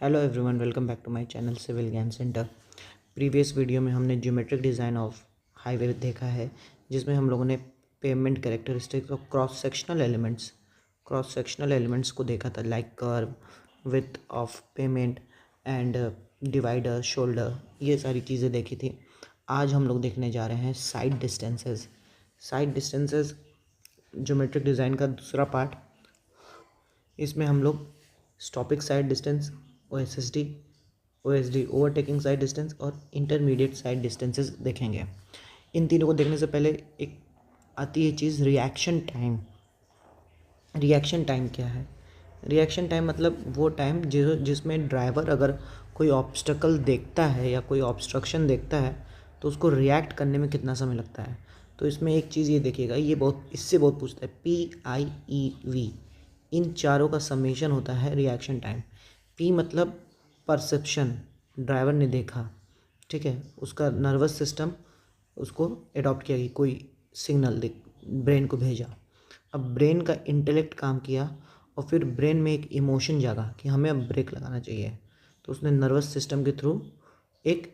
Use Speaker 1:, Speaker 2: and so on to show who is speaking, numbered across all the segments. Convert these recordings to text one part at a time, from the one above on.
Speaker 1: Hello everyone, welcome back to my channel civil Gyan centre. Previous video में हमने geometric design of highway देखा है, जिसमें हम लोगों ने पेमेंट कैरेक्टरिस्टिक्स और क्रॉस सेक्शनल एलिमेंट्स को देखा था, like curve, width of payment and divider, shoulder, ये सारी चीज़ें देखी थी। आज हम लोग देखने जा रहे हैं साइड डिस्टेंसेस ज्योमेट्रिक डिज़ाइन का दूसरा पार्ट। इसमें हम लोग stopping sight distance, OSD overtaking side distance और इंटरमीडिएट साइड डिस्टेंसेस देखेंगे। इन तीनों को देखने से पहले एक आती है चीज़ रिएक्शन टाइम। रिएक्शन टाइम क्या है? रिएक्शन टाइम मतलब वो टाइम जिसमें ड्राइवर अगर कोई ऑब्स्टकल देखता है या कोई ऑब्स्ट्रक्शन देखता है तो उसको रिएक्ट करने में कितना समय लगता है। तो इसमें एक चीज़ ये देखिएगा, ये इससे बहुत पूछता है, PIEV, इन चारों का समेशन होता है रिएक्शन टाइम। P मतलब परसेप्शन, ड्राइवर ने देखा, ठीक है, उसका नर्वस सिस्टम उसको अडॉप्ट किया कि कोई सिग्नल ब्रेन को भेजा। अब ब्रेन का इंटेलेक्ट काम किया और फिर ब्रेन में एक इमोशन जागा कि हमें अब ब्रेक लगाना चाहिए, तो उसने नर्वस सिस्टम के थ्रू एक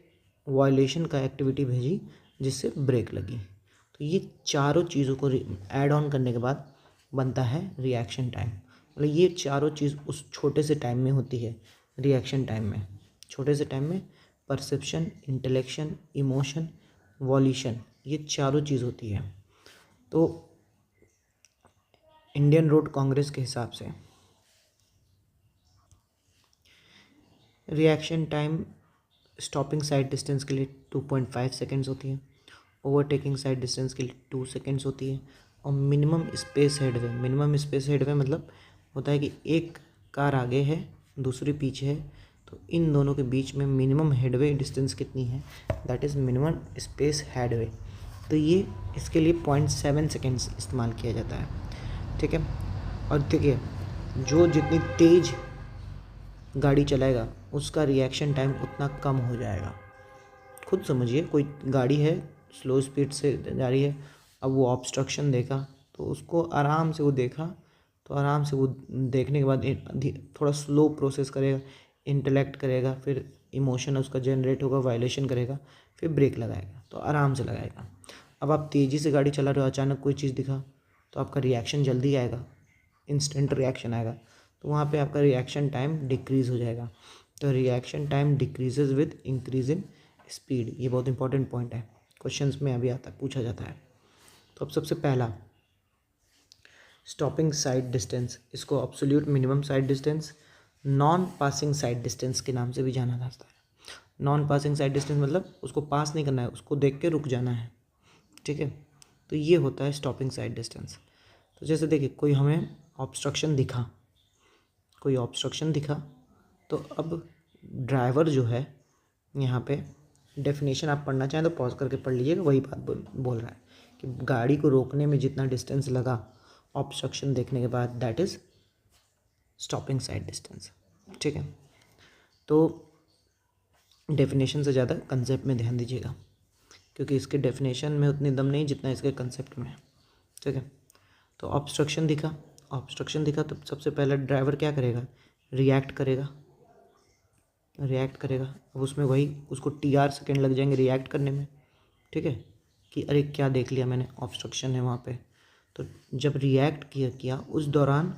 Speaker 1: वायलेशन का एक्टिविटी भेजी जिससे ब्रेक लगी। तो ये चारों चीज़ों को ऐड ऑन करने के बाद बनता है रिएक्शन टाइम। मतलब ये चारों चीज़ उस छोटे से टाइम में होती है। रिएक्शन टाइम में, छोटे से टाइम में परसेप्शन, इंटेलेक्शन, इमोशन, वॉल्यूशन, ये चारों चीज़ होती है। तो इंडियन रोड कांग्रेस के हिसाब से reaction time stopping sight distance के लिए 2.5 सेकेंड्स होती है, ओवरटेकिंग साइड डिस्टेंस के लिए 2 सेकेंड्स होती है, और मिनिमम स्पेस हेडवे मतलब होता है कि एक कार आगे है, दूसरी पीछे है, तो इन दोनों के बीच में मिनिमम हेडवे डिस्टेंस कितनी है, that is minimum space headway. तो ये इसके लिए 0.7 सेकेंड्स इस्तेमाल किया जाता है, ठीक है। और देखिए, जो जितनी तेज़ गाड़ी चलाएगा उसका रिएक्शन टाइम उतना कम हो जाएगा। खुद समझिए, कोई गाड़ी है स्लो स्पीड से जा रही है, अब वो ऑब्स्ट्रक्शन देखा तो उसको आराम से वो देखा, तो आराम से वो देखने के बाद थोड़ा स्लो प्रोसेस करेगा, इंटेलेक्ट करेगा, फिर इमोशन उसका जनरेट होगा, वायलेशन करेगा, फिर ब्रेक लगाएगा, तो आराम से लगाएगा। अब आप तेज़ी से गाड़ी चला रहे हो, अचानक कोई चीज़ दिखा तो आपका रिएक्शन जल्दी आएगा, इंस्टेंट रिएक्शन आएगा, तो वहाँ पे आपका रिएक्शन टाइम डिक्रीज़ हो जाएगा। तो reaction time decreases with increase in speed. ये बहुत इंपॉर्टेंट पॉइंट है, क्वेश्चंस में अभी आता पूछा जाता है। तो अब सबसे पहला स्टॉपिंग साइड डिस्टेंस, इसको absolute minimum sight distance, non passing side distance के नाम से भी जाना जाता है। नॉन पासिंग साइड डिस्टेंस मतलब उसको पास नहीं करना है, उसको देख के रुक जाना है, ठीक है। तो ये होता है स्टॉपिंग साइड डिस्टेंस। तो जैसे देखिए, कोई ऑब्स्ट्रक्शन दिखा तो अब ड्राइवर जो है, यहाँ पे डेफिनेशन आप पढ़ना चाहें तो पॉज करके पढ़ लीजिएगा, वही बात बोल रहा है कि गाड़ी को रोकने में जितना डिस्टेंस लगा ऑब्स्ट्रक्शन देखने के बाद, that is stopping sight distance, ठीक है। तो डेफिनेशन से ज़्यादा कंसेप्ट में ध्यान दीजिएगा, क्योंकि इसके डेफिनेशन में उतनी दम नहीं जितना इसके कंसेप्ट में है, ठीक है। तो ऑब्स्ट्रक्शन दिखा तो सबसे पहले ड्राइवर क्या करेगा, रिएक्ट करेगा। अब उसमें वही उसको TR सेकेंड लग जाएंगे रिएक्ट करने में, ठीक है, कि अरे क्या देख लिया मैंने, ऑब्स्ट्रक्शन है वहाँ पे। तो जब रिएक्ट किया उस दौरान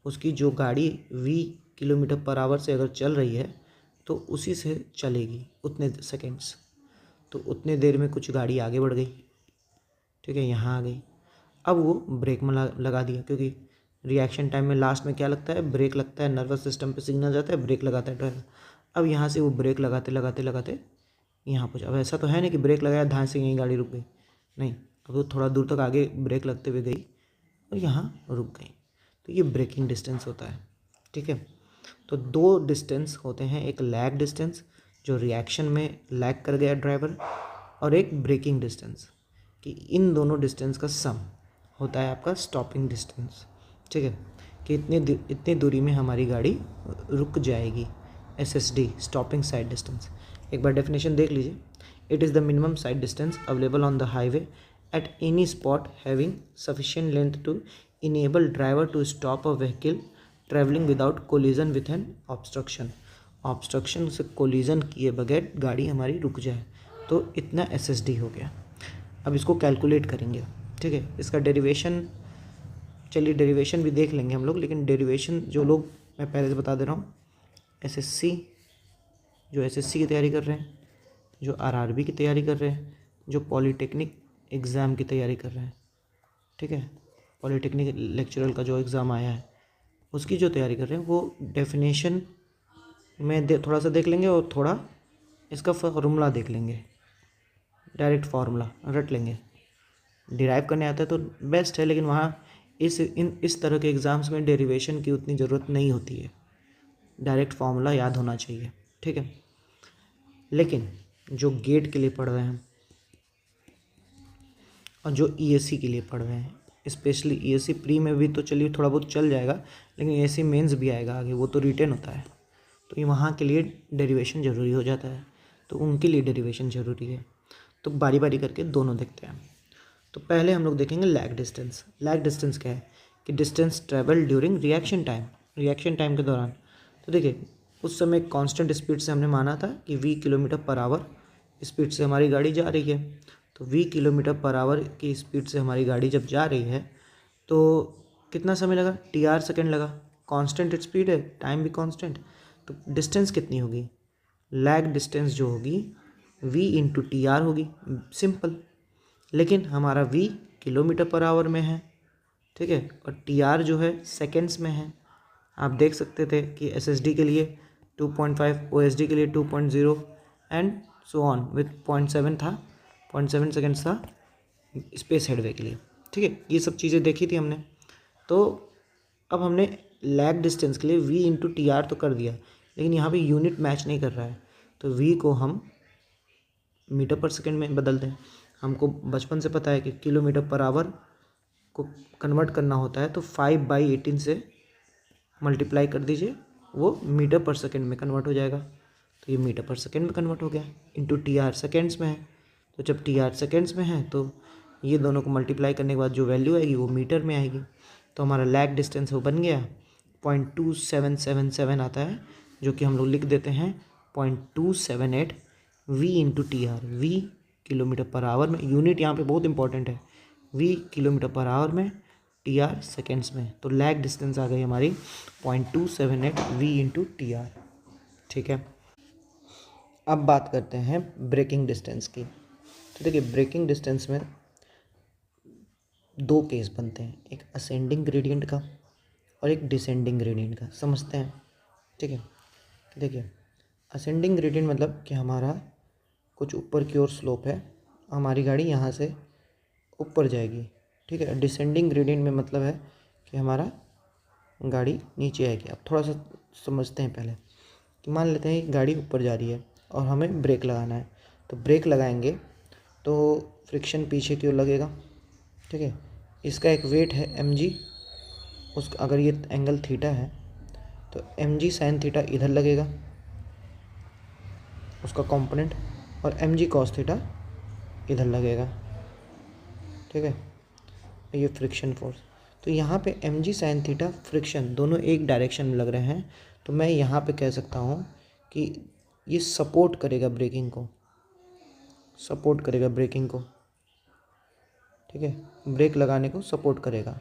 Speaker 1: उसकी जो गाड़ी 20 किलोमीटर पर आवर से अगर चल रही है तो उसी से चलेगी उतने सेकेंड्स। तो उतने देर में कुछ गाड़ी आगे बढ़ गई, ठीक है, यहाँ आ गई। अब वो ब्रेक में लगा दिया, क्योंकि रिएक्शन टाइम में लास्ट में क्या लगता है, ब्रेक लगता है, नर्वस सिस्टम पे सिग्नल जाता है, ब्रेक लगाता है ड्राइवर। अब यहाँ से वो ब्रेक लगाते यहाँ पहुँचा। अब ऐसा तो है नहीं कि ब्रेक लगाया धांस से यहीं गाड़ी रुक गई, नहीं, अब वो थोड़ा दूर तक आगे ब्रेक लगते हुए गई और यहाँ रुक गई। तो ये ब्रेकिंग डिस्टेंस होता है, ठीक है। तो 2 डिस्टेंस होते हैं, एक लैग डिस्टेंस जो रिएक्शन में लैग कर गया ड्राइवर, और एक ब्रेकिंग डिस्टेंस, कि इन दोनों डिस्टेंस का सम होता है आपका स्टॉपिंग डिस्टेंस, ठीक है, कि इतनी दूरी में हमारी गाड़ी रुक जाएगी, SSD स्टॉपिंग साइड डिस्टेंस। एक बार डेफिनेशन देख लीजिए, it is the minimum sight distance available on the highway at any spot having sufficient length to enable driver to stop a vehicle travelling without collision with an obstruction obstruction से collision किए बगैर गाड़ी हमारी रुक जाए, तो इतना SSD हो गया। अब इसको कैलकुलेट करेंगे, ठीक है। इसका डेरिवेशन, चलिए डेरिवेशन भी देख लेंगे हम लोग, लेकिन डेरिवेशन जो लोग, मैं पहले से बता दे रहा हूँ, SSC की तैयारी कर रहे हैं, जो RRB की तैयारी कर रहे हैं, जो पॉलीटेक्निक एग्ज़ाम की तैयारी कर रहे हैं, ठीक है, पॉलीटेक्निक लेक्चरल का जो एग्ज़ाम आया है उसकी जो तैयारी कर रहे हैं, वो डेफिनेशन में थोड़ा सा देख लेंगे और थोड़ा इसका फार्मूला देख लेंगे, डायरेक्ट फार्मूला रट लेंगे। डिराइव करने आता है तो बेस्ट है, लेकिन वहाँ इस तरह के एग्ज़ाम्स में डेरिवेशन की उतनी ज़रूरत नहीं होती है, डायरेक्ट फार्मूला याद होना चाहिए, ठीक है। लेकिन जो गेट के लिए पढ़ रहे हैं और जो ESC के लिए पढ़ रहे हैं, स्पेशली ESC प्री में भी तो चलिए थोड़ा बहुत चल जाएगा, लेकिन ESC मेंस भी आएगा आगे, वो तो रिटेन होता है, तो ये वहाँ के लिए डेरिवेशन ज़रूरी हो जाता है, तो उनके लिए डेरिवेशन ज़रूरी है। तो बारी बारी करके दोनों देखते हैं। तो पहले हम लोग देखेंगे लैग डिस्टेंस। लैग डिस्टेंस क्या है कि distance travel during reaction time के दौरान। तो देखिए, उस समय कांस्टेंट स्पीड से हमने माना था कि v km/h स्पीड से हमारी गाड़ी जा रही है। तो v km/h की स्पीड से हमारी गाड़ी जब जा रही है तो कितना समय लगा, TR सेकेंड लगा। कांस्टेंट स्पीड है, टाइम भी कांस्टेंट, तो डिस्टेंस कितनी होगी, लैग डिस्टेंस जो होगी v × TR होगी, सिंपल। लेकिन हमारा v km/h में है, ठीक है, और TR जो है सेकेंड्स में है। आप देख सकते थे कि SSD के लिए 2.5, OSD के लिए 2.0 एंड सो ऑन विथ 0.7 था, 0.7 सेकेंड्स था स्पेस हेडवे के लिए, ठीक है। ये सब चीज़ें देखी थी हमने। तो अब हमने लैग डिस्टेंस के लिए v × TR तो कर दिया, लेकिन यहाँ पे यूनिट मैच नहीं कर रहा है, तो v को हम मीटर/सेकेंड में बदल दें। हमको बचपन से पता है कि km/h को कन्वर्ट करना होता है, तो 5/18 से मल्टीप्लाई कर दीजिए, वो मीटर/सेकेंड में कन्वर्ट हो जाएगा। तो ये मीटर/सेकेंड में कन्वर्ट हो गया, इंटू TR सेकेंड्स में है। तो जब TR सेकेंड्स में है तो ये दोनों को मल्टीप्लाई करने के बाद जो वैल्यू आएगी वो मीटर में आएगी। तो हमारा लैग डिस्टेंस वो बन गया 0.2777 आता है, जो कि हम लोग लिख देते हैं 0.278 v × TR। v km/h में, यूनिट यहाँ पे बहुत इंपॉर्टेंट है, v km/h में, TR सेकेंड्स में। तो लैग डिस्टेंस आ गई हमारी 0.278 v × TR, ठीक है। अब बात करते हैं ब्रेकिंग डिस्टेंस की। तो देखिए, ब्रेकिंग डिस्टेंस में दो केस बनते हैं, एक असेंडिंग ग्रेडियंट का और एक डिसेंडिंग ग्रेडियंट का। समझते हैं, ठीक है। देखिए, असेंडिंग ग्रेडियंट मतलब कि हमारा कुछ ऊपर की ओर स्लोप है, हमारी गाड़ी यहाँ से ऊपर जाएगी, ठीक है। डिसेंडिंग ग्रेडियंट में मतलब है कि हमारा गाड़ी नीचे आएगी। अब थोड़ा सा समझते हैं पहले कि मान लेते हैं गाड़ी ऊपर जा रही है और हमें ब्रेक लगाना है, तो ब्रेक लगाएंगे तो फ्रिक्शन पीछे की ओर लगेगा, ठीक है। इसका एक वेट है mg, उसका अगर ये एंगल थीटा है तो mg sin थीटा इधर लगेगा उसका कंपोनेंट, और mg cos थीटा इधर लगेगा, ठीक है। ये फ्रिक्शन फोर्स। तो यहाँ पे mg sin थीटा फ्रिक्शन दोनों एक डायरेक्शन में लग रहे हैं, तो मैं यहाँ पे कह सकता हूँ कि ये सपोर्ट करेगा ब्रेकिंग को, सपोर्ट करेगा ब्रेकिंग को, ठीक है। ब्रेक लगाने को सपोर्ट करेगा,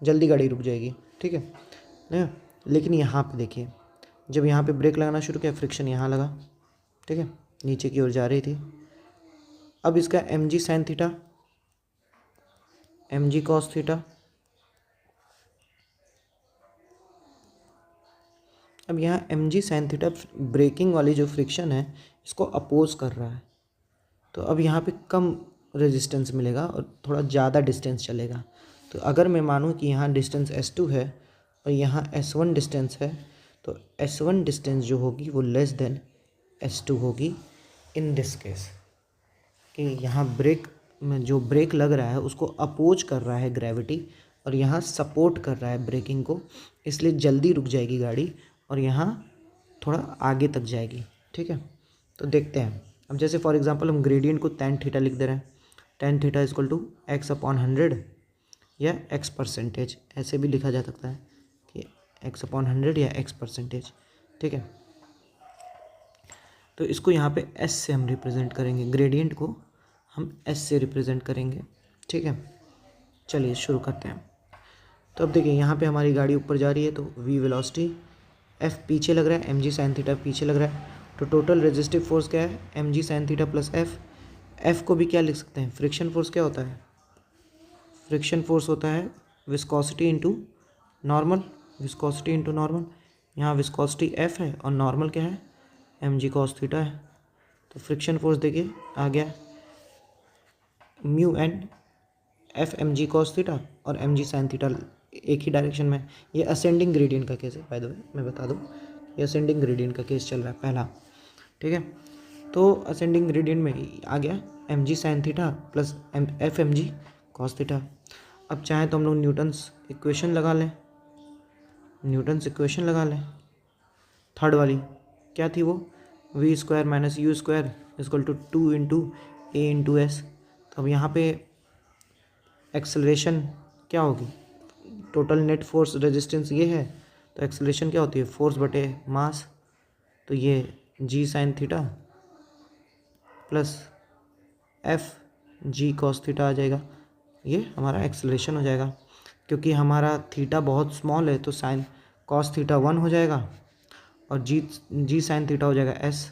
Speaker 1: जल्दी गाड़ी रुक जाएगी, ठीक है ना। लेकिन यहाँ पे देखिए, जब यहाँ पे ब्रेक लगाना शुरू किया, फ्रिक्शन यहाँ लगा, ठीक है, नीचे की ओर जा रही थी। अब इसका mg sin theta, mg cos theta, अब यहाँ mg sin थीटा ब्रेकिंग वाली जो फ्रिक्शन है इसको अपोज कर रहा है, तो अब यहाँ पे कम रेजिस्टेंस मिलेगा और थोड़ा ज़्यादा डिस्टेंस चलेगा। तो अगर मैं मानूँ कि यहाँ डिस्टेंस s2 है और यहाँ s1 डिस्टेंस है, तो s1 डिस्टेंस जो होगी वो लेस देन s2 होगी इन दिस केस, कि यहाँ ब्रेक में जो ब्रेक लग रहा है उसको अपोज कर रहा है ग्रेविटी, और यहाँ सपोर्ट कर रहा है ब्रेकिंग को, इसलिए जल्दी रुक जाएगी गाड़ी और यहाँ थोड़ा आगे तक जाएगी, ठीक है। तो देखते हैं, अब जैसे फॉर एग्जांपल हम ग्रेडियंट को tan थीटा लिख दे रहे हैं, tan theta equal to x/100 या x%, ऐसे भी लिखा जा सकता है कि x/100 या x%, ठीक है। तो इसको यहाँ पे एस से हम रिप्रेजेंट करेंगे, ग्रेडियंट को हम एस से रिप्रेजेंट करेंगे, ठीक है। चलिए शुरू करते हैं। तो अब देखिए यहाँ पे हमारी गाड़ी ऊपर जा रही है, तो v वेलोसिटी, f पीछे लग रहा है, mg साइन थीटा पीछे लग रहा है, तो टोटल रेजिस्टिव फोर्स क्या है, mg sign theta plus f को भी क्या लिख सकते हैं, फ्रिक्शन फोर्स क्या होता है, फ्रिक्शन फोर्स होता है viscosity into normal, viscosity into normal. यहाँ विस्कोसिटी f है और नॉर्मल क्या है, mg कॉस थीटा है। तो फ्रिक्शन फोर्स देखिए आ गया mu N F M G cos theta और एम जी साइन थीटा, एक ही डायरेक्शन में। ये असेंडिंग ग्रेडियंट का केस है, बाय द वे मैं बता दूँ, ये असेंडिंग ग्रेडियंट का केस चल रहा है पहला, ठीक है। तो असेंडिंग ग्रेडियंट में आ गया एम जी sine theta plus F M G cos theta. अब चाहे तो हम लोग न्यूटन्स इक्वेशन लगा लें, न्यूटन्स इक्वेशन लगा लें, थर्ड वाली क्या थी वो, V square minus U square equal to 2 into A into S. तो अब यहाँ पे एक्सेलरेशन क्या होगी, टोटल नेट फोर्स रेजिस्टेंस ये है, तो एक्सेलरेशन क्या होती है, फोर्स बटे मास। तो ये g sine theta plus f g cos theta आ जाएगा, ये हमारा एक्सेलरेशन हो जाएगा। क्योंकि हमारा थीटा बहुत स्मॉल है तो साइन कॉस थीटा 1 हो जाएगा और जी साइन थीटा हो जाएगा एस।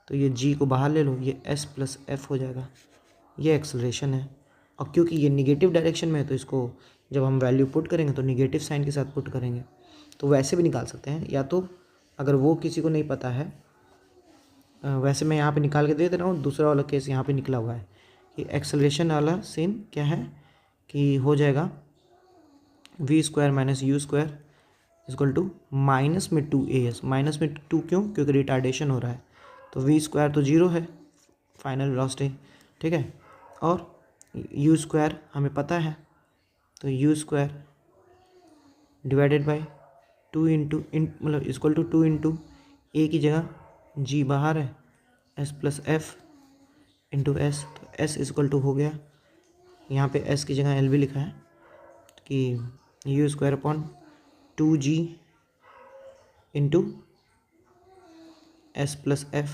Speaker 1: तो ये जी को बाहर ले लो, ये एस प्लस एफ हो जाएगा, ये एक्सेलरेशन है। और क्योंकि ये निगेटिव डायरेक्शन में है तो इसको जब हम वैल्यू पुट करेंगे तो निगेटिव साइन के साथ पुट करेंगे। तो वैसे भी निकाल सकते हैं, या तो अगर वो किसी को नहीं पता है, वैसे मैं यहाँ पे निकाल के दे दे रहा हूँ, दूसरा वाला केस यहाँ पे निकला हुआ है कि एक्सेलरेशन वाला सेम क्या है कि हो जाएगा V square minus U square equal to minus में 2as, माइनस में 2 क्यों, क्योंकि रिटार्डेशन हो रहा है। तो वी स्क्वायर तो 0 है फाइनल वेलोसिटी, ठीक है, और यू स्क्वायर हमें पता है, तो you square divided by 2 into मतलब इक्वल टू 2 इंटू ए की जगह जी बाहर है, S plus F into S. तो एस इक्वल टू हो गया, यहाँ पे एस की जगह एल भी लिखा है कि you square upon 2g into S plus F,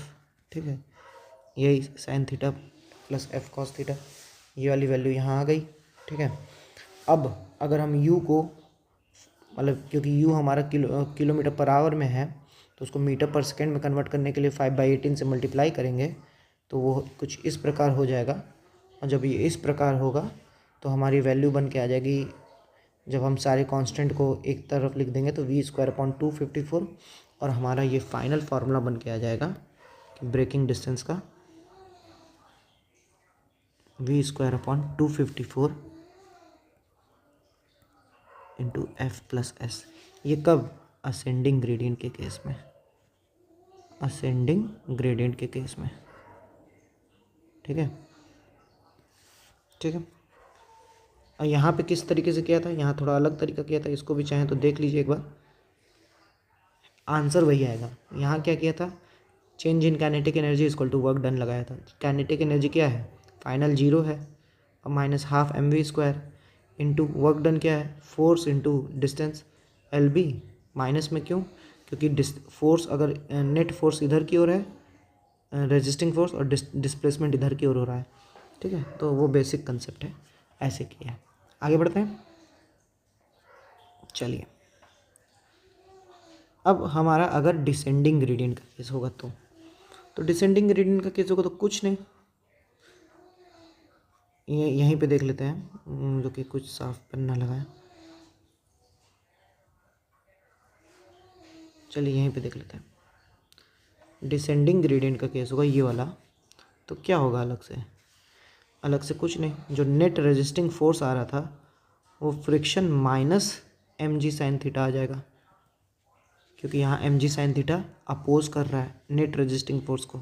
Speaker 1: ठीक है, यही sign theta plus F cos theta, ये वाली वैल्यू यहाँ आ गई, ठीक है। अब अगर हम u को मतलब क्योंकि u हमारा किलोमीटर पर आवर में है तो उसको मीटर पर सेकेंड में कन्वर्ट करने के लिए 5/18 से मल्टीप्लाई करेंगे तो वो कुछ इस प्रकार हो जाएगा। और जब ये इस प्रकार होगा तो हमारी वैल्यू बन के आ जाएगी, जब हम सारे कांस्टेंट को एक तरफ लिख देंगे तो वी स्क्वायर अपॉन 254, और हमारा ये फाइनल फार्मूला बन के आ जाएगा कि ब्रेकिंग डिस्टेंस का V square upon 254 into F plus S. ये कब, असेंडिंग ग्रेडियंट के केस में, असेंडिंग ग्रेडियंट के केस में, ठीक है, ठीक है। और यहाँ पे किस तरीके से किया था, यहाँ थोड़ा अलग तरीका किया था, इसको भी चाहें तो देख लीजिए एक बार, आंसर वही आएगा। यहाँ क्या किया था, change in kinetic energy equal to work done लगाया था। काइनेटिक एनर्जी क्या है, फाइनल 0 है, और minus half M V square into work done क्या है, force into distance L B, minus में क्यों, क्योंकि फोर्स अगर नेट फोर्स इधर की ओर है, रेजिस्टिंग फोर्स, और डिस्प्लेसमेंट इधर की ओर हो रहा है, ठीक है। तो वो बेसिक कंसेप्ट है, ऐसे किया है। आगे बढ़ते हैं, चलिए। अब हमारा अगर डिसेंडिंग ग्रेडियंट का केस होगा तो डिसेंडिंग ग्रेडियंट का केस होगा तो कुछ नहीं, ये यहीं पे देख लेते हैं, जो कि कुछ साफ पन्ना लगाए, चलिए यहीं पे देख लेते हैं। डिसेंडिंग ग्रेडियंट का केस होगा ये वाला, तो क्या होगा, अलग से कुछ नहीं, जो नेट रेजिस्टिंग फोर्स आ रहा था वो friction minus M G sine theta आ जाएगा, क्योंकि यहाँ एम जी साइन थीटा अपोज कर रहा है नेट रेजिस्टिंग फोर्स को,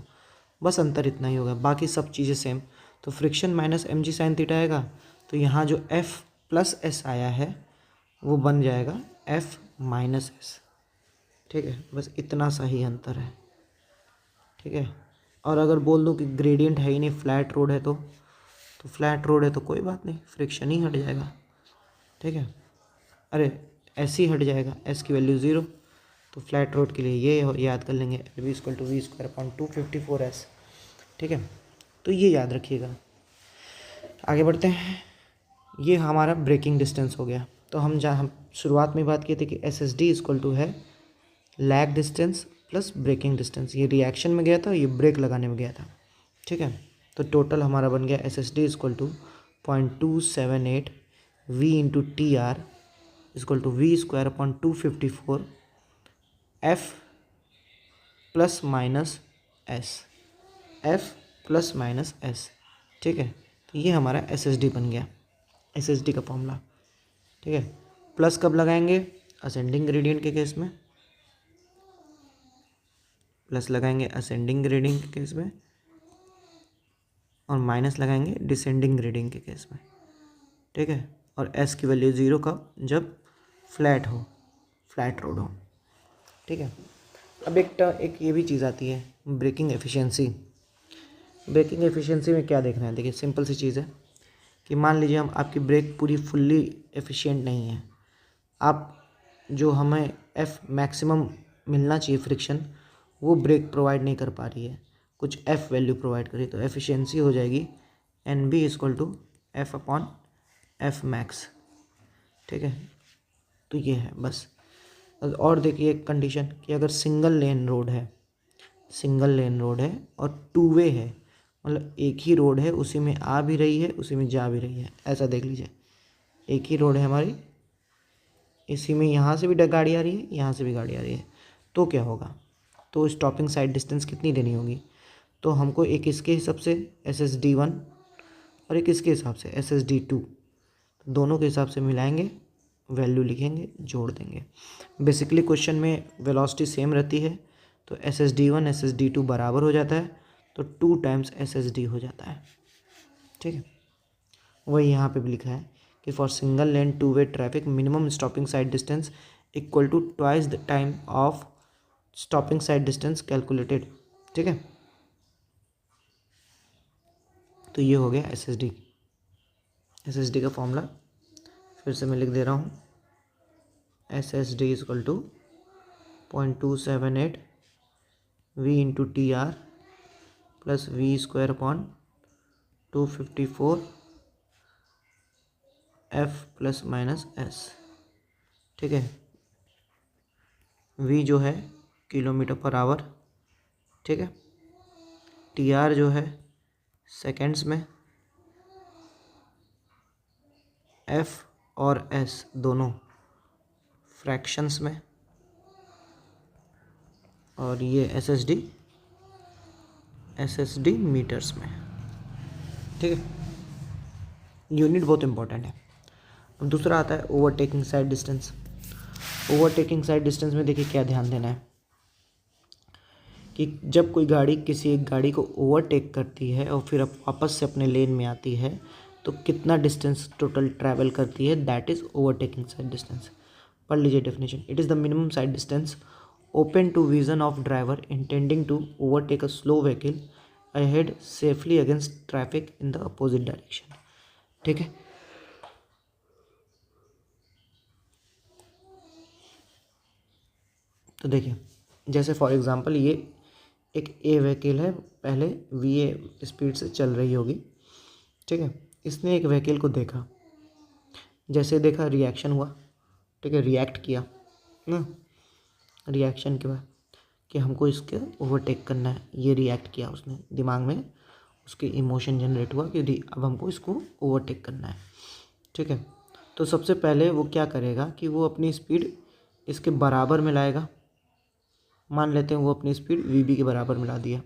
Speaker 1: बस अंतर इतना ही होगा, बाकी सब चीज़ें सेम। तो friction minus M G sine theta आएगा, तो यहाँ जो एफ प्लस एस आया है वो बन जाएगा एफ माइनस एस, ठीक है, बस इतना सा ही अंतर है, ठीक है। और अगर बोल दो कि ग्रेडियंट है ही नहीं, फ्लैट रोड है, तो फ्लैट रोड है तो कोई बात नहीं, फ्रिक्शन ही हट जाएगा, ठीक है, अरे एस ही हट जाएगा, एस की वैल्यू 0, तो फ्लैट रोड के लिए ये याद कर लेंगे, LV इक्वल टू V²/254S। ठीक है, तो ये याद रखिएगा। आगे बढ़ते हैं। ये हमारा ब्रेकिंग डिस्टेंस हो गया। तो हम शुरुआत में बात किए थे कि SSD इक्वल टू है lag distance plus braking distance. ये रिएक्शन में गया था, ये ब्रेक लगाने में गया था। ठीक है, तो टोटल हमारा बन गया SSD equal to 0.278 V into TR equal to V²/254 F plus minus S। ठीक है, तो ये हमारा SSD बन गया, SSD का फॉर्मूला। ठीक है, प्लस कब लगाएंगे? असेंडिंग ग्रेडियंट के केस में, प्लस लगाएंगे असेंडिंग ग्रेडियंट के केस में, और माइनस लगाएंगे डिसेंडिंग ग्रेडियंट के केस में। ठीक है, और S की वैल्यू 0 कब? जब फ्लैट रोड हो। ठीक है, अब एक ये भी चीज़ आती है ब्रेकिंग एफिशिएंसी। ब्रेकिंग एफिशिएंसी में क्या देखना है? देखिए सिंपल सी चीज़ है कि मान लीजिए आपकी ब्रेक पूरी फुल्ली एफिशिएंट नहीं है, आप जो हमें F मैक्सिमम मिलना चाहिए फ्रिक्शन, वो ब्रेक प्रोवाइड नहीं कर पा रही है, कुछ F वैल्यू प्रोवाइड करी, तो एफिशिएंसी हो जाएगी NB equal to F/F max. ठीक है, तो ये है बस। और देखिए एक कंडीशन कि अगर सिंगल लेन रोड है और 2 वे है, मतलब एक ही रोड है, उसी में आ भी रही है उसी में जा भी रही है, ऐसा देख लीजिए। एक ही रोड है हमारी, इसी में यहाँ से भी गाड़ी आ रही है, यहाँ से भी गाड़ी आ रही है, तो क्या होगा? तो स्टॉपिंग साइड डिस्टेंस कितनी देनी होगी? तो हमको एक इसके हिसाब से SSD1 और एक इसके हिसाब से SSD2, दोनों के हिसाब से मिलाएंगे, वैल्यू लिखेंगे, जोड़ देंगे। बेसिकली क्वेश्चन में वेलोसिटी सेम रहती है, तो SSD1 SSD2 बराबर हो जाता है, तो 2 टाइम्स SSD हो जाता है। ठीक है, वही यहाँ पे भी लिखा है कि for single lane 2 way traffic minimum stopping sight distance equal to twice the time of stopping sight distance calculated. ठीक है, तो ये हो गया SSD का फॉर्मूला। फिर से मैं लिख दे रहा हूँ, SSD equal to 0.278 V into TR plus V²/254 F plus minus S। ठीक है, V जो है किलोमीटर पर आवर। ठीक है, TR जो है सेकेंड्स में, F और S दोनों फ्रैक्शंस में, और ये SSD मीटर्स में। ठीक है, यूनिट बहुत इंपॉर्टेंट है। अब दूसरा आता है overtaking side distance. Overtaking side distance में देखिए क्या ध्यान देना है कि जब कोई गाड़ी किसी एक गाड़ी को ओवरटेक करती है और फिर अब वापस से अपने लेन में आती है, तो कितना डिस्टेंस टोटल ट्रैवल करती है, that is overtaking side distance. पढ़ लीजिए definition. It is the minimum sight distance open to vision of driver intending to overtake a slow vehicle ahead safely against traffic in the opposite direction. ठीक है, तो देखिए जैसे for example ये एक ए vehicle है, पहले VA स्पीड से चल रही होगी। ठीक है, इसने एक व्हीकल को देखा, जैसे देखा रिएक्शन हुआ। ठीक है, रिएक्ट किया ना, रिएक्शन के बाद कि हमको इसके ओवरटेक करना है, ये रिएक्ट किया, उसने दिमाग में उसके इमोशन जनरेट हुआ कि अब हमको इसको ओवरटेक करना है। ठीक है, तो सबसे पहले वो क्या करेगा कि वो अपनी स्पीड इसके बराबर में लाएगा। मान लेते हैं वो अपनी स्पीड VB के बराबर मिला दिया।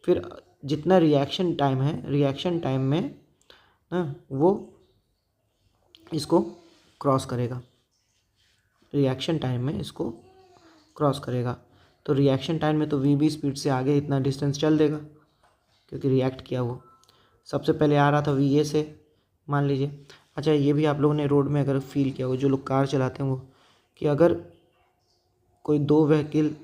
Speaker 1: फिर जितना रिएक्शन टाइम है, रिएक्शन टाइम में ना वो इसको क्रॉस करेगा, रिएक्शन टाइम में इसको क्रॉस करेगा। तो रिएक्शन टाइम में तो VB स्पीड से आगे इतना डिस्टेंस चल देगा क्योंकि रिएक्ट किया वो। सबसे पहले आ रहा था VA से, मान लीजिए। अच्छा, ये भी आप लोगों ने रोड में अगर फील किया हो, जो लोग कार चलाते हैं वो, कि अगर कोई दो व्हीकल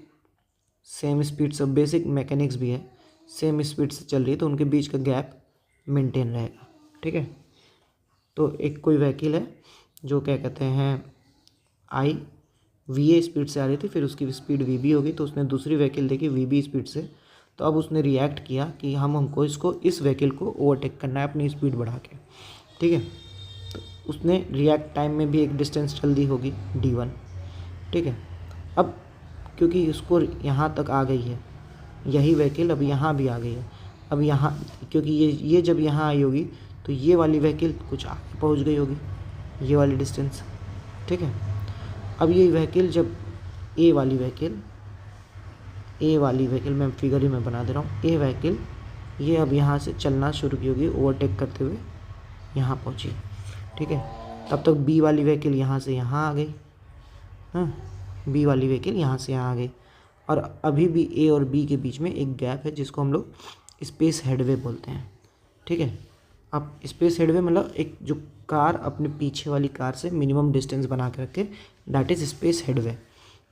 Speaker 1: सेम स्पीड से, बेसिक मैकेनिक्स भी है, सेम स्पीड से चल रही है तो उनके बीच का गैप मेंटेन रहेगा। ठीक है, तो एक कोई व्हीकल है जो क्या कहते हैं I वी ए स्पीड से आ रही थी, फिर उसकी स्पीड वी बी होगी, तो उसने दूसरी व्हीकल देखी वी बी स्पीड से, तो अब उसने रिएक्ट किया कि हमको इसको इस व्हीकल को ओवरटेक करना है अपनी स्पीड बढ़ा के, ठीक है। तो उसने रिएक्ट टाइम में भी एक डिस्टेंस चल दी होगी d1, ठीक है। अब क्योंकि उसको यहाँ तक आ गई है, यही व्हीकल अब यहाँ भी आ गई है, अब यहाँ क्योंकि ये जब यहाँ आई होगी तो ये वाली व्हीकल कुछ आगे पहुँच गई होगी, ये वाली डिस्टेंस, ठीक है। अब ये व्हीकल जब ए वाली व्हीकल मैं फिगर ही में बना दे रहा हूँ, ए व्हीकल ये अब यहाँ से चलना शुरू की होगी ओवरटेक करते हुए यहाँ पहुँची, ठीक है। तब तक बी वाली व्हीकल यहाँ से यहाँ आ गई, हाँ, बी वाली व्हीकल यहाँ से यहाँ आ गई, और अभी भी ए और बी के बीच में एक गैप है जिसको हम लोग स्पेस हेडवे बोलते हैं, ठीक है। अब स्पेस हेडवे मतलब एक जो कार अपने पीछे वाली कार से मिनिमम डिस्टेंस बना के रखे, दैट इज़ स्पेस हेडवे,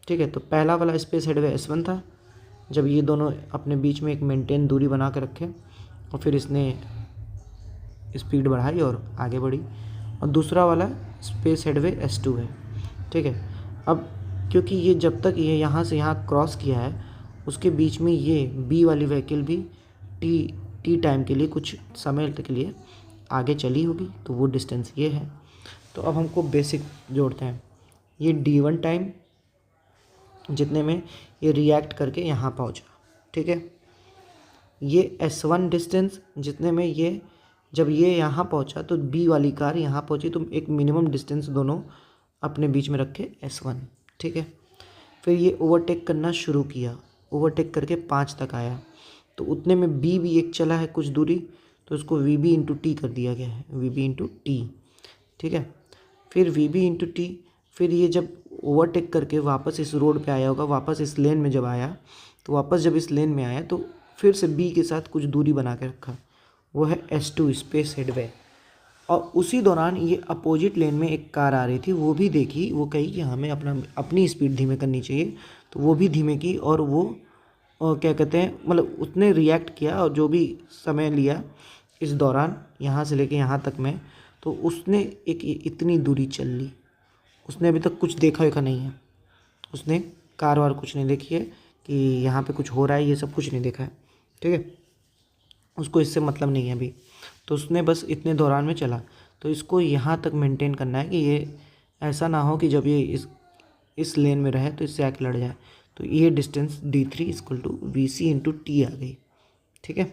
Speaker 1: ठीक है। तो पहला वाला स्पेस हेडवे S1 था, जब ये दोनों अपने बीच में एक मेंटेन दूरी बना के रखे और फिर इसने स्पीड बढ़ाई और आगे बढ़ी, और दूसरा वाला स्पेस हेडवे S2 है, ठीक है। अब क्योंकि ये जब तक ये यहाँ से यहाँ क्रॉस किया है उसके बीच में ये बी वाली व्हीकल भी टी टाइम के लिए कुछ समय के लिए आगे चली होगी, तो वो डिस्टेंस ये है। तो अब हमको बेसिक जोड़ते हैं, ये d1 टाइम जितने में ये रिएक्ट करके यहाँ पहुँचा, ठीक है। ये S1 डिस्टेंस जितने में ये जब ये यहाँ पहुँचा तो बी वाली कार यहाँ पहुँची, तो एक मिनिमम डिस्टेंस दोनों अपने बीच में रखे S1, ठीक है। फिर ये ओवरटेक करना शुरू किया, ओवरटेक करके 5 तक आया, तो उतने में बी भी एक चला है कुछ दूरी, तो उसको वी बी इंटू टी कर दिया गया है, वी बी इंटू टी, ठीक है। फिर वी बी इंटू टी, फिर ये जब ओवरटेक करके वापस इस रोड पे आया होगा, वापस इस लेन में जब आया, तो वापस जब इस लेन में आया तो फिर से बी के साथ कुछ दूरी बना के रखा, वो है S2 स्पेस हेडवे। और उसी दौरान ये अपोजिट लेन में एक कार आ रही थी, वो भी देखी, वो कही कि हमें अपनी स्पीड धीमे करनी चाहिए, तो वो भी धीमे की, और वो क्या कहते हैं मतलब उसने रिएक्ट किया, और जो भी समय लिया इस दौरान यहाँ से लेके यहाँ तक में, तो उसने एक इतनी दूरी चल ली। उसने अभी तक कुछ देखा वेखा नहीं है, उसने कार वार कुछ नहीं देखी है कि यहाँ पे कुछ हो रहा है, ये सब कुछ नहीं देखा है, ठीक है। उसको इससे मतलब नहीं है अभी, तो उसने बस इतने दौरान में चला। तो इसको यहाँ तक मेंटेन करना है कि ये ऐसा ना हो कि जब ये इस लेन में रहे तो इससे आके लड़ जाए। तो ये distance d3 equal to we C into t आ गई, ठीक है।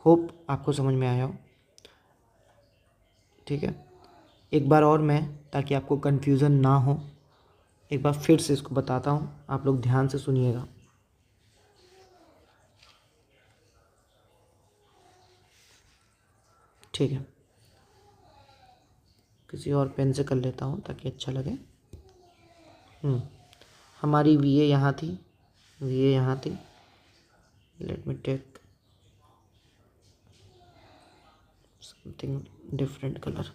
Speaker 1: होप आपको समझ में आया हो, ठीक है। एक बार और मैं, ताकि आपको कन्फ्यूज़न ना हो, एक बार फिर से इसको बताता हूँ, आप लोग ध्यान से सुनिएगा। ठीक है, किसी और पेन से कर लेता हूँ ताकि अच्छा लगे। हमारी वी ए यहाँ थी, वी ए यहाँ थी, let me take something different colour.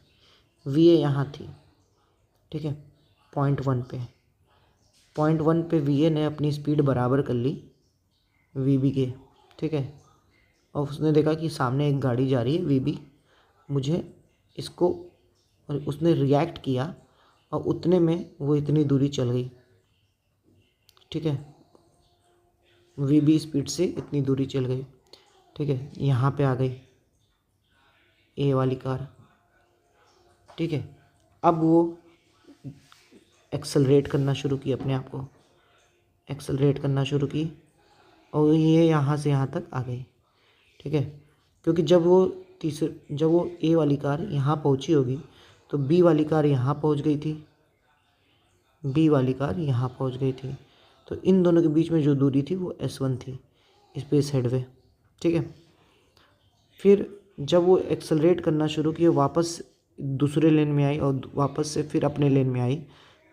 Speaker 1: V A यहाँ थी, ठीक है, पॉइंट 1 पे वी ए ने अपनी स्पीड बराबर कर ली वी बी के, ठीक है। और उसने देखा कि सामने एक गाड़ी जा रही है वी बी, मुझे इसको, और उसने रिएक्ट किया और उतने में वो इतनी दूरी चल गई, ठीक है। वी बी स्पीड से इतनी दूरी चल गई, ठीक है। यहाँ पे आ गई ए वाली कार, ठीक है। अब वो एक्सेलरेट करना शुरू की, अपने आप को एक्सेलरेट करना शुरू की, और ये यहाँ से यहाँ तक आ गई, ठीक है। क्योंकि जब वो ए वाली कार यहाँ पहुँची होगी तो बी वाली कार यहाँ पहुँच गई थी, बी वाली कार यहाँ पहुँच गई थी, तो इन दोनों के बीच में जो दूरी थी वो S1 थी, स्पेस हेडवे, ठीक है। फिर जब वो एक्सेलरेट करना शुरू किया, वापस दूसरे लेन में आई और वापस से फिर अपने लेन में आई,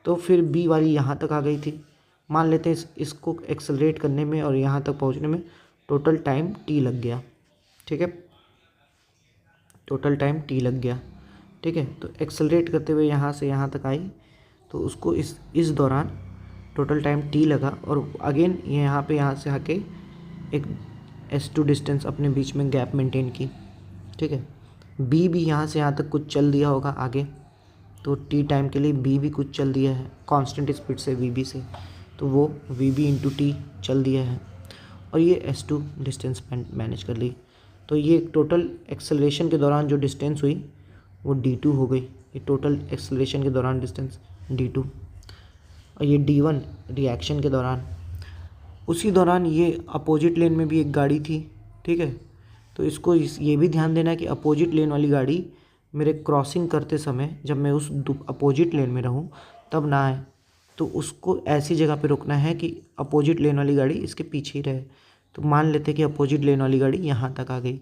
Speaker 1: तो फिर बी वाली यहाँ तक आ गई थी। मान लेते हैं इसको एक्सेलरेट करने में और यहाँ तक पहुँचने में टोटल टाइम t लग गया, ठीक है, टोटल टाइम t लग गया, ठीक है। तो एक्सेलरेट करते हुए यहाँ से यहाँ तक आई, तो उसको इस दौरान टोटल टाइम t लगा, और अगेन यहाँ से आके एक S2 डिस्टेंस अपने बीच में गैप मेंटेन की, ठीक है। बी भी यहाँ से यहाँ तक कुछ चल दिया होगा आगे, तो टी टाइम के लिए बी भी कुछ चल दिया है कांस्टेंट स्पीड से वी बी से, तो वो वी बी इंटू टी चल दिया है और ये एस टू डिस्टेंस मैनेज कर ली। तो ये टोटल एक्सेलरेशन के दौरान जो डिस्टेंस हुई वो डी टू हो गई। ये टोटल एक्सेलरेशन के दौरान डिस्टेंस डी टू, और ये डी वन रिएक्शन के दौरान। उसी दौरान ये अपोजिट लेन में भी एक गाड़ी थी, ठीक है। तो इसको ये भी ध्यान देना है कि अपोजिट लेन वाली गाड़ी मेरे क्रॉसिंग करते समय जब मैं उस अपोजिट लेन में रहूं तब ना आए, तो उसको ऐसी जगह पे रुकना है कि अपोजिट लेन वाली गाड़ी इसके पीछे ही रहे। तो मान लेते कि अपोजिट लेन वाली गाड़ी यहाँ तक आ गई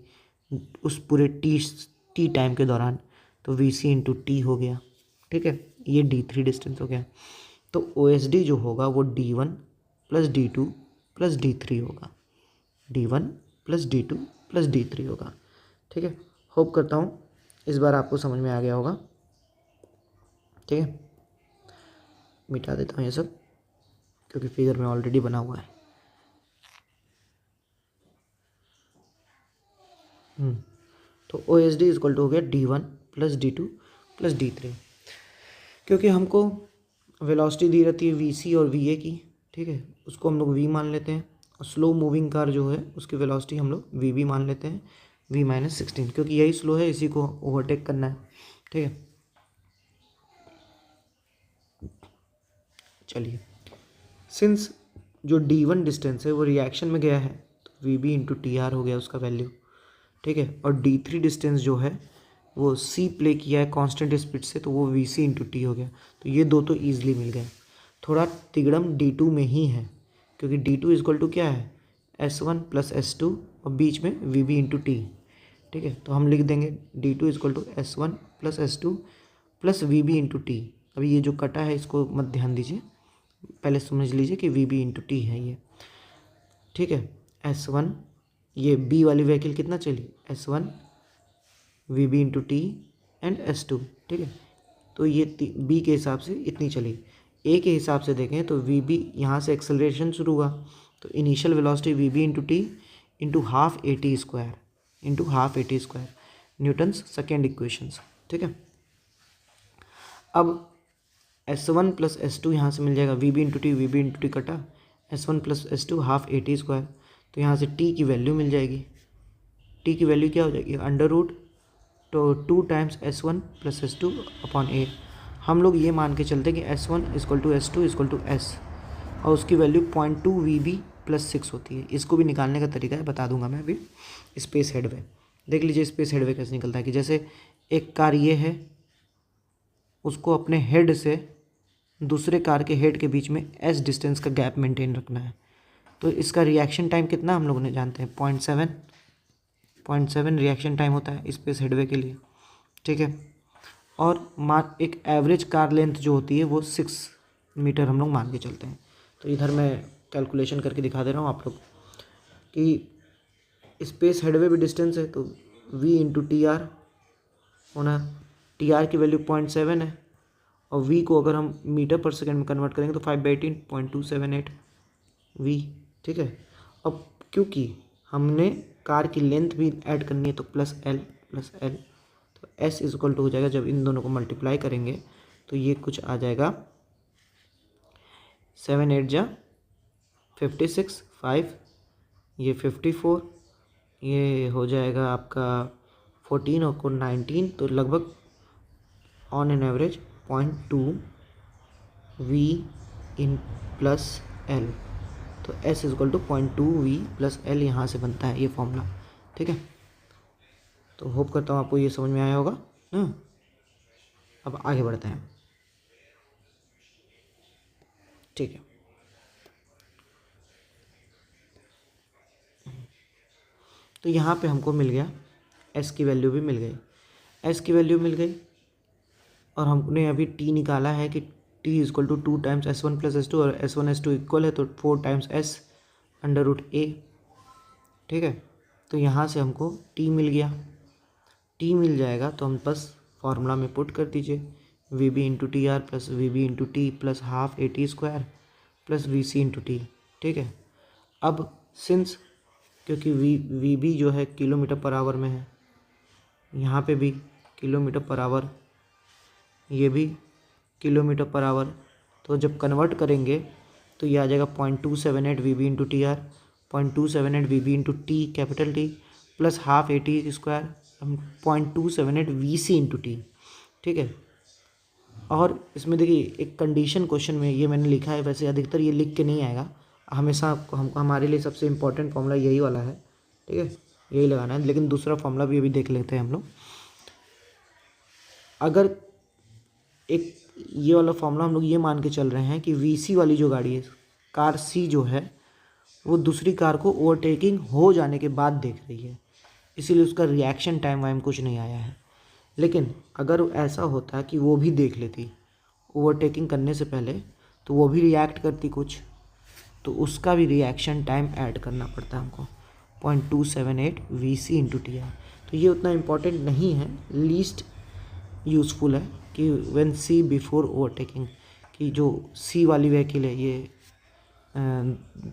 Speaker 1: उस पूरे टी टाइम के दौरान, तो वी सी इंटू टी हो गया, ठीक है। ये डी थ्री डिस्टेंस हो गया। तो ओ एस डी जो होगा वो d one plus D two plus D three होगा, d one plus D two plus D three होगा, ठीक है। होप करता हूँ इस बार आपको समझ में आ गया होगा, ठीक है। मिटा देता हूँ ये सब क्योंकि फिगर में ऑलरेडी बना हुआ है। तो O S D equal to हो गया D one plus D two plus D three. क्योंकि हमको वेलोसिटी दी रहती है वी सी और वी ए की, ठीक है, उसको हम लोग वी मान लेते हैं। और स्लो मूविंग कार जो है उसकी वेलोसिटी हम लोग वी बी मान लेते हैं, वी माइनस 16, क्योंकि यही स्लो है, इसी को ओवरटेक करना है, ठीक है। चलिए, सिंस जो डी वन डिस्टेंस है वो रिएक्शन में गया है तो V B into T R हो गया उसका वैल्यू, ठीक है। और डी थ्री डिस्टेंस जो है वो सी प्ले किया है कांस्टेंट स्पीड से, तो वो वी सी इंटू टी हो गया। तो ये दो तो ईजिली मिल गए। थोड़ा तिगड़म डी टू में ही है क्योंकि डी टू इजक्वल टू क्या है S one plus S two और बीच में वी बी इंटू टी, ठीक है। तो हम लिख देंगे D two equal to S one plus S two plus V B into T. अभी ये जो कटा है इसको मत ध्यान दीजिए, पहले समझ लीजिए कि वी बी इंटू टी है ये, ठीक है। एस वन ये बी वाली व्हीकल कितना चली S one V B into T and S two, ठीक है। तो ये बी के हिसाब से इतनी चली। ए के हिसाब से देखें तो वी बी यहाँ से एक्सेलरेशन शुरू हुआ तो initial velocity V B into T into half A T square into half A T square, Newton's second equations, ठीक है। अब S one plus S two यहाँ से मिल जाएगा, वी बी इंटू टी कटा, S one plus S two half A T square, तो यहाँ से टी की वैल्यू मिल जाएगी। टी की वैल्यू क्या हो जाएगी अंडर रूट तो 2 times s one plus S two upon a. हम लोग ये मान के चलते हैं कि s one is equal to s two equal to s, और उसकी वैल्यू 0.2 वी बी प्लस 6 होती है। इसको भी निकालने का तरीका है बता दूंगा मैं अभी। स्पेस हेडवे देख लीजिए, स्पेस हेडवे कैसे निकलता है कि जैसे एक कार ये है, उसको अपने हेड से दूसरे कार के हेड के बीच में एस डिस्टेंस का गैप मेंटेन रखना है। तो इसका रिएक्शन टाइम कितना हम लोगों ने जानते हैं 0.7 रिएक्शन टाइम होता है स्पेस हेडवे के लिए, ठीक है। और एक एवरेज कार लेंथ जो होती है वो 6 मीटर हम लोग मान के चलते हैं। तो इधर मैं कैलकुलेशन करके दिखा दे रहा हूँ आप लोग कि स्पेस हेडवे भी डिस्टेंस है तो v इंटू टी आर होना, टी आर की वैल्यू 0.7 है और v को अगर हम मीटर पर सेकेंड में कन्वर्ट करेंगे तो 5/18.278 v, ठीक है। अब क्योंकि हमने कार की लेंथ भी ऐड करनी है तो प्लस एल, तो s इजक्वल टू हो जाएगा, जब इन दोनों को मल्टीप्लाई करेंगे तो ये कुछ आ जाएगा 7 8 जा 56, 5 ये 54, ये हो जाएगा आपका 14 और को 19, तो लगभग on an average 0.2 v in plus L, तो s equal to 0.2 v plus L यहाँ से बनता है ये फॉर्मूला, ठीक है। तो होप करता हूँ आपको ये समझ में आया होगा ना। अब आगे बढ़ते हैं, ठीक है। तो यहाँ पे हमको मिल गया s की वैल्यू भी मिल गई, s की वैल्यू मिल गई और हमने अभी t निकाला है कि t is equal to 2 times s one plus S two, और s one s two equal है तो 4 times s under root a, ठीक है। तो यहाँ से हमको t मिल गया, t मिल जाएगा तो हम बस फार्मूला में पुट कर दीजिए V B into T R plus V B into T plus half A T square plus V C into T, ठीक है। अब सिंस क्योंकि वी बी जो है किलोमीटर पर आवर में है, यहाँ पे भी किलोमीटर पर आवर ये भी किलोमीटर पर आवर। तो जब कन्वर्ट करेंगे तो ये आ जाएगा 0.278 V B into T R, 0.278 V B into T capital T plus half A T square 0.278 V C into T. ठीक है, और इसमें देखिए एक कंडीशन क्वेश्चन में ये मैंने लिखा है, वैसे अधिकतर ये लिख के नहीं आएगा, हमेशा हमारे लिए सबसे इम्पोर्टेंट फॉर्मूला यही वाला है। ठीक है, यही लगाना है, लेकिन दूसरा फॉर्मूला भी अभी देख लेते हैं हम लोग। अगर एक ये वाला फॉर्मूला हम लोग ये मान के चल रहे हैं कि वी सी वाली जो गाड़ी है, कार सी जो है, वो दूसरी कार को ओवरटेकिंग हो जाने के बाद देख रही है, इसीलिए उसका रिएक्शन टाइम वाइम कुछ नहीं आया है। लेकिन अगर ऐसा होता कि वो भी देख लेती ओवरटेकिंग करने से पहले, तो वो भी रिएक्ट करती कुछ, तो उसका भी रिएक्शन टाइम ऐड करना पड़ता है हमको 0.278 वी सी इंटू टी आर। तो ये उतना इम्पोर्टेंट नहीं है, लीस्ट यूज़फुल है कि व्हेन सी बिफोर ओवरटेकिंग, कि जो सी वाली व्हीकल है, ये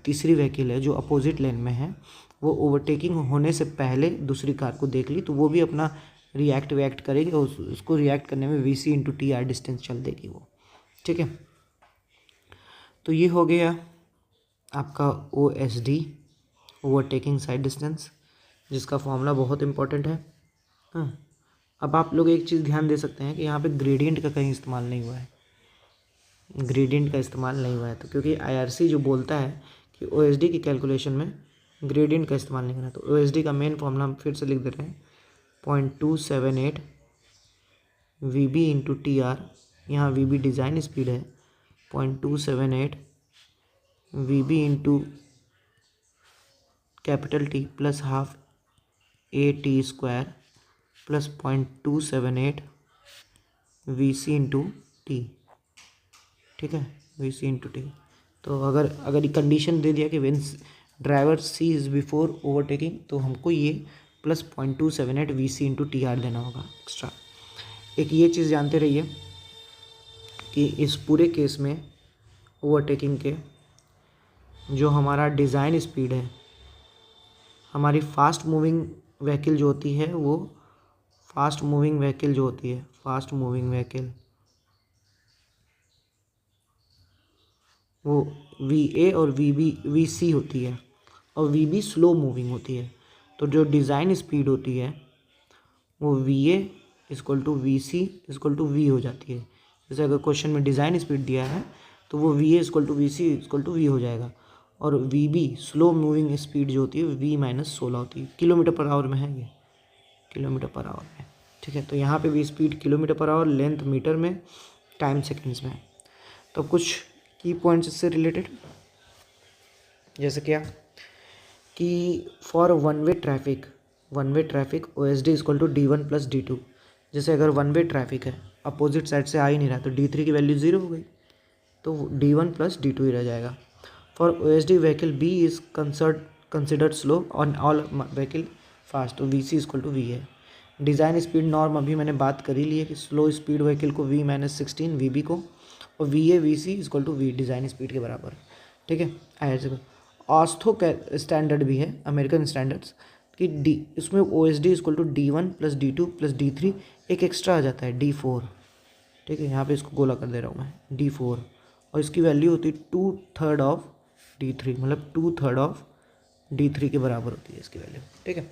Speaker 1: तीसरी व्हीकल है जो अपोजिट लेन में है, वो ओवरटेकिंग होने से पहले दूसरी कार को देख ली, तो वो भी अपना रिएक्ट करेगी और उसको रिएक्ट करने में वी सी इंटू टी आर डिस्टेंस चल देगी वो। ठीक है, तो ये हो गया आपका O S D, overtaking side distance, जिसका फॉर्मूला बहुत इंपॉर्टेंट है। हाँ, अब आप लोग एक चीज़ ध्यान दे सकते हैं कि यहाँ पे ग्रेडियंट का कहीं इस्तेमाल नहीं हुआ है, ग्रेडियंट का इस्तेमाल नहीं हुआ है, तो क्योंकि आईआरसी जो बोलता है कि ओएसडी की कैलकुलेशन में ग्रेडियंट का इस्तेमाल नहीं करना, तो ओएसडी का मेन फॉर्मूला हम फिर से लिख दे रहे हैं 0.278 V B into T R, यहाँ वी बी डिज़ाइन स्पीड है, 0.278 V B into capital T plus half A T square plus 0.278 V C into T. ठीक है, वी सी इंटू टी। तो अगर ये कंडीशन दे दिया कि when driver C is before overtaking, तो हमको ये प्लस 0.278 वी सी इंटू टी आर देना होगा एक्स्ट्रा। एक ये चीज़ जानते रहिए कि इस पूरे केस में ओवरटेकिंग के जो हमारा डिज़ाइन स्पीड है, हमारी फास्ट मूविंग व्हीकल जो होती है, वो फास्ट मूविंग व्हीकल वो वी ए और वी सी होती है, और वी बी स्लो मूविंग होती है। तो जो डिज़ाइन स्पीड होती है वो V A equal to we C equal to V हो जाती है। जैसे अगर क्वेश्चन में डिज़ाइन स्पीड दिया है तो वो V A equal to we C equal to V हो जाएगा, और V B slow moving speed जो होती है वी -16 होती है। किलोमीटर पर आवर में है ये, किलोमीटर पर आवर में। ठीक है, तो यहाँ पे भी speed kilometre per hour, length metre में, टाइम सेकेंड्स में। तो कुछ की पॉइंट्स इससे रिलेटेड, जैसे क्या कि for one way traffic O S D equal to D1 plus D2। जैसे अगर वन वे ट्रैफिक है, अपोजिट साइड से आ ही नहीं रहा, तो D3 की वैल्यू 0 हो गई, तो D1 प्लस D2 ही रह जाएगा। For O S D vehicle B is considered slow on all vehicle fast, तो v C equal to v है। डिज़ाइन स्पीड नॉर्म अभी मैंने बात कर ही ली है कि स्लो स्पीड व्हीकल को V -16 वी बी को, और v a v C equal to v design speed के बराबर। ठीक है, आया ऑस्थो स्टैंडर्ड भी है, अमेरिकन स्टैंडर्ड्स कि डी, इसमें O S D equal to D1 plus D2 plus D3, एक एक्स्ट्रा आ जाता है D4। ठीक है, यहाँ पे इसको गोला कर दे रहा हूँ मैं, D4, और इसकी वैल्यू होती है 2/3 ऑफ D3, मतलब 2/3 ऑफ D3 के बराबर होती है इसकी वैल्यू। ठीक है,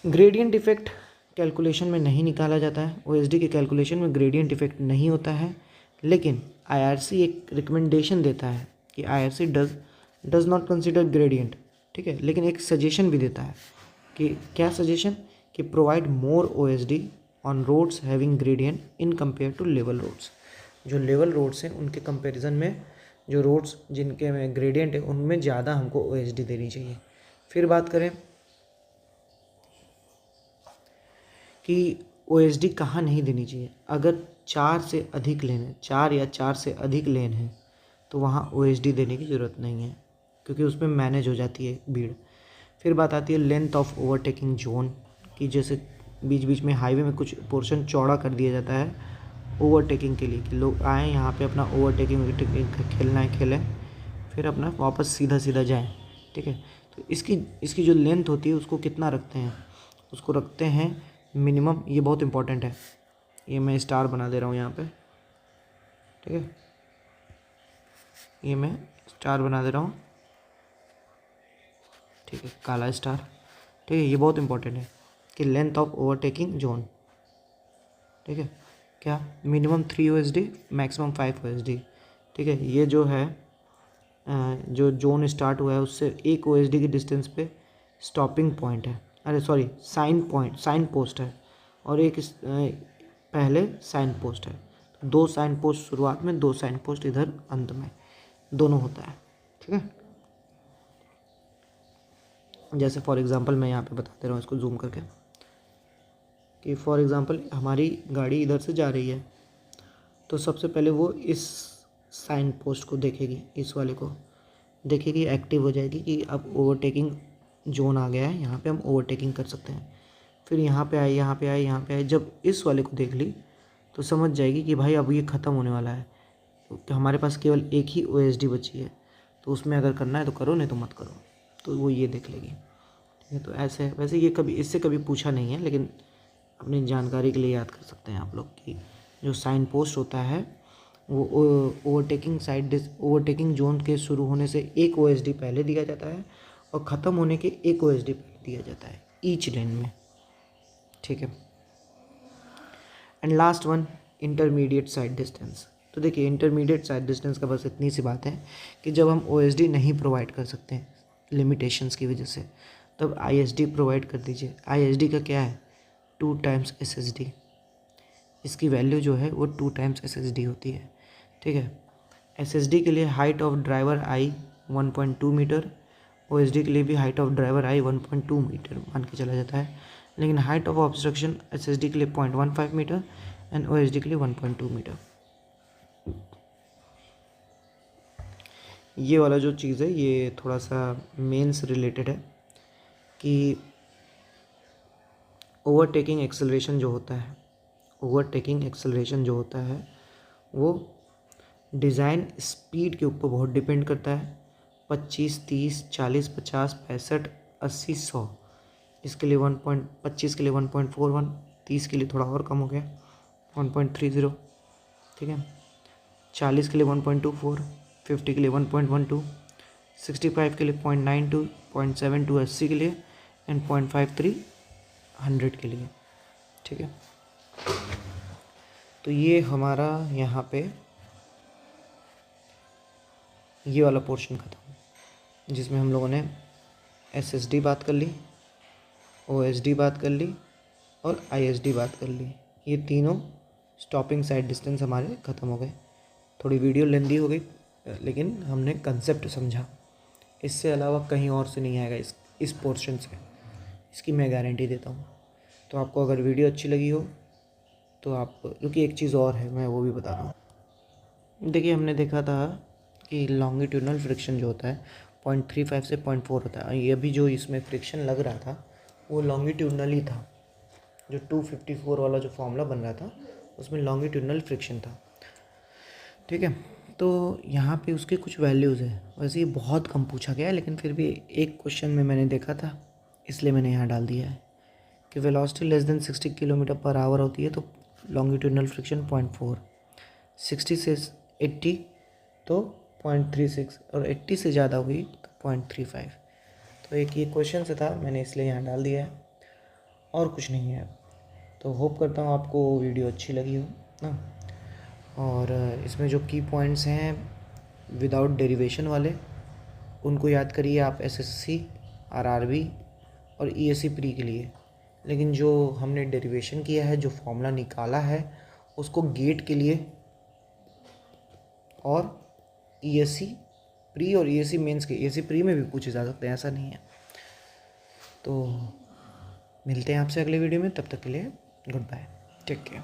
Speaker 1: ग्रेडियंट इफेक्ट कैलकुलेशन में नहीं निकाला जाता है, ओएसडी के कैलकुलेशन में ग्रेडियंट इफेक्ट नहीं होता है, लेकिन आईआरसी एक रिकमेंडेशन देता है कि IRC does not consider gradient. ठीक है, लेकिन एक सजेशन भी देता है कि क्या सजेशन, कि provide more OSD on roads having gradient in compare to level roads. जो लेवल रोड्स हैं उनके कंपैरिजन में जो रोड्स जिनके में ग्रेडियंट है उनमें ज़्यादा हमको ओएसडी देनी चाहिए। फिर बात करें कि ओएसडी कहाँ नहीं देनी चाहिए, अगर 4 से अधिक लेन है, 4 या 4 से अधिक लेन है, तो वहाँ ओएसडी देने की ज़रूरत नहीं है, क्योंकि उसमें मैनेज हो जाती है भीड़। फिर बात आती है लेंथ ऑफ ओवरटेकिंग जोन की, जैसे बीच बीच में हाईवे में कुछ पोर्शन चौड़ा कर दिया जाता है ओवरटेकिंग के लिए, कि लोग आएँ यहाँ पे अपना ओवरटेकिंग खेलना है खेलें, फिर अपना वापस सीधा जाएँ। ठीक है, तो इसकी जो लेंथ होती है उसको कितना रखते हैं, उसको रखते हैं मिनिमम, ये बहुत इंपॉर्टेंट है, ये मैं स्टार बना दे रहा हूँ यहाँ पे, ठीक है, ये मैं स्टार बना दे रहा हूँ, ठीक है, काला स्टार, ठीक है। ये बहुत इंपॉर्टेंट है कि लेंथ ऑफ ओवरटेकिंग जोन, ठीक है, क्या मिनिमम 3 OSD मैक्सिमम 5 OSD, ठीक है। ये जो है जो जोन स्टार्ट हुआ है उससे 1 OSD की डिस्टेंस पे स्टॉपिंग पॉइंट है, अरे सॉरी साइन पोस्ट है, और एक पहले साइन पोस्ट है। 2 साइन पोस्ट शुरुआत में, 2 साइन पोस्ट इधर अंत में, दोनों होता है, ठीक है। जैसे फॉर एग्जांपल मैं यहाँ पे बता दे रहा हूँ इसको जूम करके, कि फॉर एग्जांपल हमारी गाड़ी इधर से जा रही है, तो सबसे पहले वो इस साइन पोस्ट को देखेगी, इस वाले को देखेगी, एक्टिव हो जाएगी कि अब ओवरटेकिंग जोन आ गया है, यहाँ पे हम ओवरटेकिंग कर सकते हैं। फिर यहाँ पे आए, यहाँ पे आए, यहाँ पे आए, जब इस वाले को देख ली तो समझ जाएगी कि भाई अब ये ख़त्म होने वाला है, तो हमारे पास केवल एक ही OSD बची है, तो उसमें अगर करना है तो करो, नहीं तो मत करो, तो वो ये देख लेगी, ठीक है। तो ऐसे वैसे ये कभी इससे कभी पूछा नहीं है, लेकिन अपनी जानकारी के लिए याद कर सकते हैं आप लोग कि जो साइन पोस्ट होता है वो ओवरटेकिंग जोन के शुरू होने से 1 OSD पहले दिया जाता है और ख़त्म होने के 1 OSD पहले दिया जाता है ईच लेन में, ठीक है। And last one, intermediate side distance. तो देखिए इंटरमीडिएट साइड डिस्टेंस का बस इतनी सी बात है कि जब हम OSD नहीं प्रोवाइड कर सकते हैं लिमिटेशंस की वजह से, तब ISD प्रोवाइड कर दीजिए। ISD का क्या है, 2 टाइम्स SSD, इसकी वैल्यू जो है वो 2 टाइम्स SSD होती है, ठीक है। SSD के लिए height of driver eye 1.2 metre, OSD के लिए भी height of driver eye 1.2 metre मान के चला जाता है, लेकिन हाइट ऑफ ऑब्स्ट्रक्शन SSD के लिए 0.15 मीटर एंड OSD के लिए 1.2 मीटर। ये वाला जो चीज़ है ये थोड़ा सा मेन से रिलेटेड है कि ओवरटेकिंग एक्सेलरेशन जो होता है, ओवरटेकिंग एक्सेलरेशन जो होता है वो डिज़ाइन स्पीड के ऊपर बहुत डिपेंड करता है। 25, 30, 40, 50, 65, 80, 100, इसके लिए 1.25 के लिए 1.41, 30 के लिए थोड़ा और कम हो गया 1.30, ठीक है, 40 के लिए 1.24, 50 के लिए 1.12, 65 के लिए 0.92, 0.72 80 के लिए एंड 0.53 100 के लिए, ठीक है। तो ये हमारा यहाँ पे ये वाला पोर्शन खत्म, जिसमें हम लोगों ने SSD बात कर ली, OSD बात कर ली और ISD बात कर ली। ये तीनों स्टॉपिंग साइड डिस्टेंस हमारे ख़त्म हो गए। थोड़ी वीडियो लेंदी हो गई, लेकिन हमने कंसेप्ट समझा, इससे अलावा कहीं और से नहीं आएगा इस पोर्शन से, इसकी मैं गारंटी देता हूँ। तो आपको अगर वीडियो अच्छी लगी हो तो आप, क्योंकि एक चीज़ और है मैं वो भी बता रहा हूँ। देखिए हमने देखा था कि लॉन्गिट्यूडनल फ्रिक्शन जो होता है 0.35 से 0.4 होता है। ये भी जो इसमें फ्रिक्शन लग रहा था वो लॉन्गिट्यूडनल ही था, जो 254 वाला जो फॉर्मूला बन रहा था उसमें लॉन्गिट्यूडनल फ्रिक्शन था, ठीक है। तो यहाँ पे उसके कुछ वैल्यूज़ है, वैसे ये बहुत कम पूछा गया है, लेकिन फिर भी एक क्वेश्चन में मैंने देखा था इसलिए मैंने यहाँ डाल दिया है कि velocity less than 60 kilometre per our होती है तो लॉन्गिट्यूडनल फ्रिक्शन 0.4, 60 से 80 तो 0.36 और 80 से ज़्यादा हुई तो 0.35। तो एक ये क्वेश्चन से था, मैंने इसलिए यहाँ डाल दिया है और कुछ नहीं है। तो होप करता हूँ आपको वीडियो अच्छी लगी हो ना, और इसमें जो की पॉइंट्स हैं विदाउट डेरिवेशन वाले उनको याद करिए आप SSC, RRB और ESC प्री के लिए। लेकिन जो हमने डेरिवेशन किया है, जो फॉर्मूला निकाला है, उसको गेट के लिए और ESC प्री और ESC मेंस के, ESC प्री में भी पूछे जा सकते हैं, ऐसा नहीं है। तो मिलते हैं आपसे अगले वीडियो में, तब तक के लिए गुड बाय, टेक केयर।